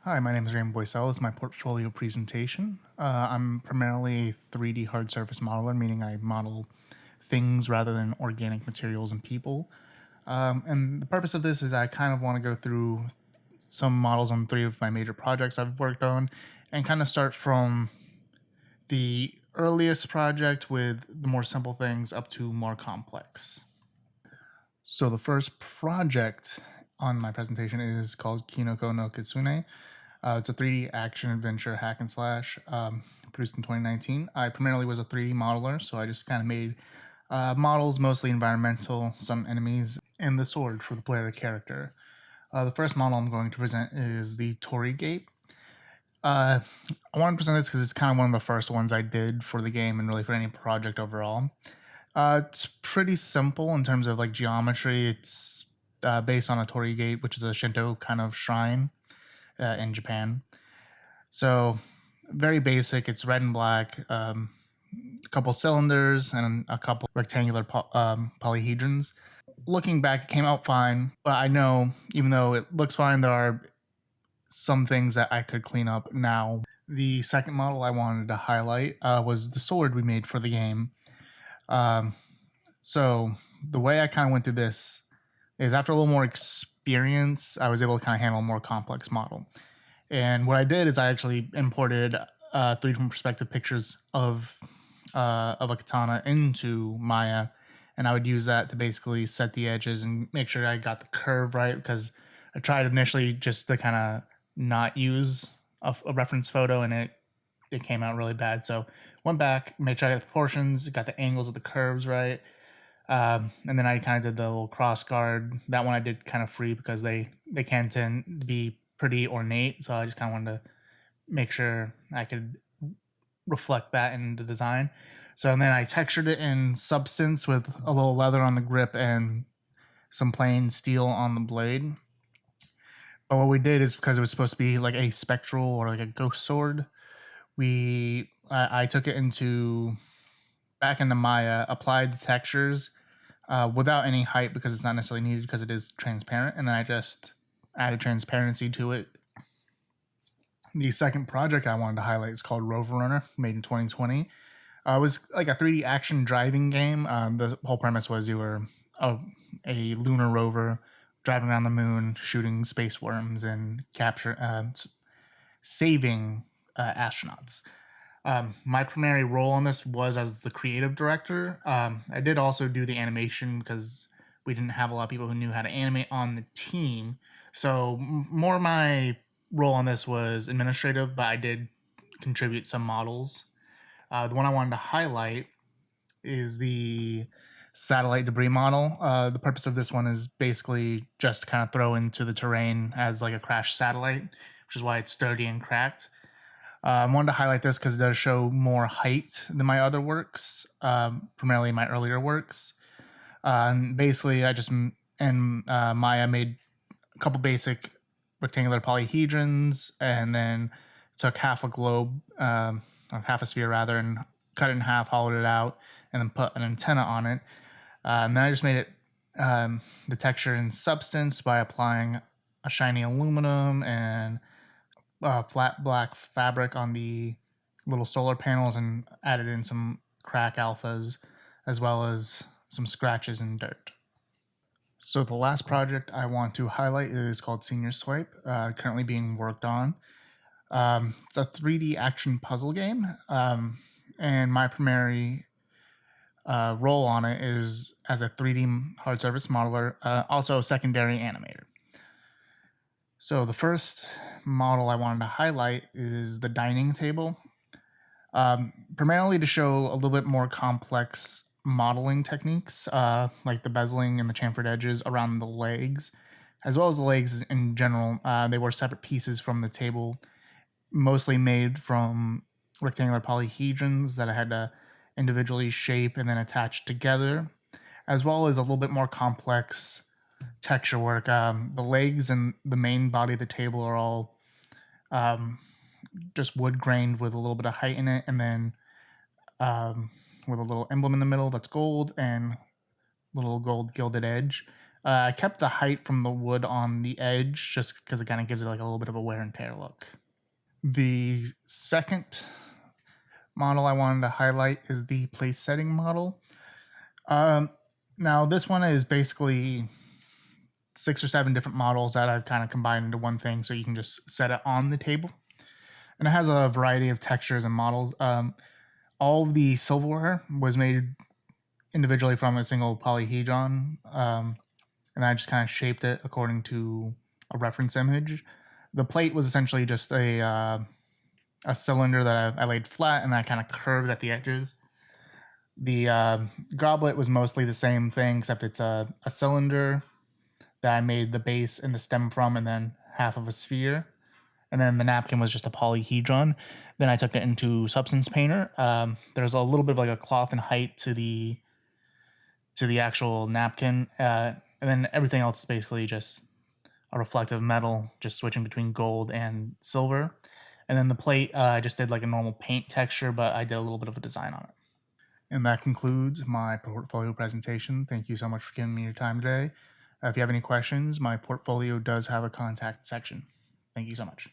Hi, my name is Raymond Boysel. It's my portfolio presentation. I'm primarily a 3D hard surface modeler, meaning I model things rather than organic materials and people. And the purpose of this is I kind of want to go through some models on three of my major projects I've worked on and kind of start from the earliest project with the more simple things up to more complex. So the first project on my presentation is called Kinoko no Kitsune. It's a 3D action adventure hack and slash produced in 2019. I primarily was a 3D modeler, so I just kind of made models, mostly environmental, some enemies, and the sword for the player character. The first model I'm going to present is the Torii Gate. I want to present this because it's kind of one of the first ones I did for the game and really for any project overall. It's pretty simple in terms of like geometry. It's based on a Torii Gate, which is a Shinto kind of shrine in Japan. So very basic. It's red and black, a couple cylinders, and a couple rectangular polyhedrons. Looking back, it came out fine, but I know even though it looks fine, there are some things that I could clean up now. The second model I wanted to highlight was the sword we made for the game. So the way I kind of went through this is after a little more experience, I was able to kind of handle a more complex model. And what I did is I actually imported three different perspective pictures of a katana into Maya, and I would use that to basically set the edges and make sure I got the curve right. Because I tried initially just to kind of not use a reference photo, and it came out really bad. So went back, made sure I got the proportions, got the angles of the curves right. And then I kind of did the little cross guard. That one I did kind of free because they can tend to be pretty ornate. So I just kind of wanted to make sure I could reflect that in the design. So and then I textured it in substance with a little leather on the grip and some plain steel on the blade. But what we did is because it was supposed to be like a spectral or like a ghost sword, I took it back into Maya, applied the textures without any height because it's not necessarily needed because it is transparent, and then I just added transparency to it. The second project I wanted to highlight is called Rover Runner, made in 2020. It was like a 3D action driving game. The whole premise was you were a lunar rover driving around the moon, shooting space worms, and saving astronauts. My primary role on this was as the creative director. I did also do the animation because we didn't have a lot of people who knew how to animate on the team. So more my role on this was administrative, but I did contribute some models. The one I wanted to highlight is the satellite debris model. The purpose of this one is basically just to kind of throw into the terrain as like a crashed satellite, which is why it's sturdy and cracked. I wanted to highlight this because it does show more height than my other works, primarily my earlier works. And basically, I just in Maya made a couple basic rectangular polyhedrons, and then took half a globe, or half a sphere rather, and cut it in half, hollowed it out, and then put an antenna on it. And then I just made it the texture in substance by applying a shiny aluminum and flat black fabric on the little solar panels and added in some crack alphas as well as some scratches and dirt. So the last project I want to highlight is called Senior Swipe, currently being worked on. It's a 3D action puzzle game, and my primary role on it is as a 3D hard surface modeler, also a secondary animator. So the first model I wanted to highlight is the dining table, primarily to show a little bit more complex modeling techniques, like the bezeling and the chamfered edges around the legs, as well as the legs in general. They were separate pieces from the table, mostly made from rectangular polyhedrons that I had to individually shape and then attach together, as well as a little bit more complex texture work. The legs and the main body of the table are all just wood grained with a little bit of height in it, and then with a little emblem in the middle that's gold and little gold gilded edge. I kept the height from the wood on the edge just because it kind of gives it like a little bit of a wear and tear look. The second model I wanted to highlight is the place setting model. Now this one is basically 6 or 7 different models that I've kind of combined into one thing, so you can just set it on the table. And it has a variety of textures and models. All of the silverware was made individually from a single polyhedron, and I just kind of shaped it according to a reference image. The plate was essentially just a cylinder that I laid flat and I kind of curved at the edges. The goblet was mostly the same thing, except it's a cylinder that I made the base and the stem from, and then half of a sphere. And then the napkin was just a polyhedron. Then I took it into Substance Painter. There's a little bit of like a cloth and height to the actual napkin, and then everything else is basically just a reflective metal, just switching between gold and silver. And then the plate, I just did like a normal paint texture, but I did a little bit of a design on it. And that concludes my portfolio presentation. Thank you so much for giving me your time today. If you have any questions, my portfolio does have a contact section. Thank you so much.